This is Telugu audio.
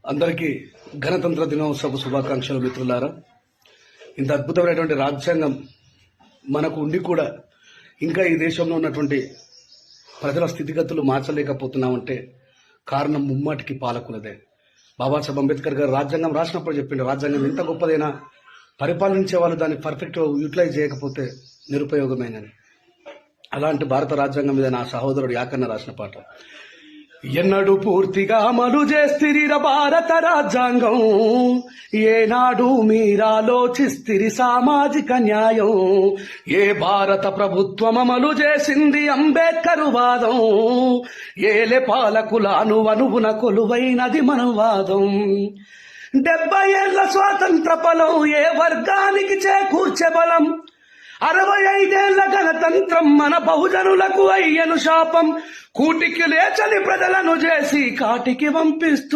అందరికీ గణతంత్ర దినోత్సవ శుభాకాంక్షలు మిత్రులారా. ఇంత అద్భుతమైనటువంటి రాజ్యాంగం మనకు ఉండి కూడా ఇంకా ఈ దేశంలో ఉన్నటువంటి ప్రజల స్థితిగతులు మార్చలేకపోతున్నామంటే కారణం ముమ్మాటికి పాలకులదే. బాబాసాహెబ్ అంబేద్కర్ గారు రాజ్యాంగం రాసినప్పుడు చెప్పిండు, రాజ్యాంగం ఎంత గొప్పదైనా పరిపాలించే వాళ్ళు దాన్ని పర్ఫెక్ట్గా యూటిలైజ్ చేయకపోతే నిరుపయోగమేనని. అలాంటి భారత రాజ్యాంగం మీద నా సహోదరుడు యాకన్న రాసిన పాట. ఎన్నడూ పూర్తిగా అమలు చేస్తిరిర భారత రాజ్యాంగం, ఏనాడు మీరాలోచిస్తిరి సామాజిక న్యాయం. ఏ భారత ప్రభుత్వం అమలు చేసింది అంబేద్కర్ వాదం, ఏలే పాలకుల అనువనువున కొలువైనది మనవాదం. 70 ఏళ్ల స్వాతంత్ర ఫలం ఏ వర్గానికి చేకూర్చే బలం, 65 ఏళ్ల గణతంత్రం మన బహుజనులకు అయ్యను శాపం. కూటికి లేచని ప్రజలను చేసి కాటికి పంపిస్తూ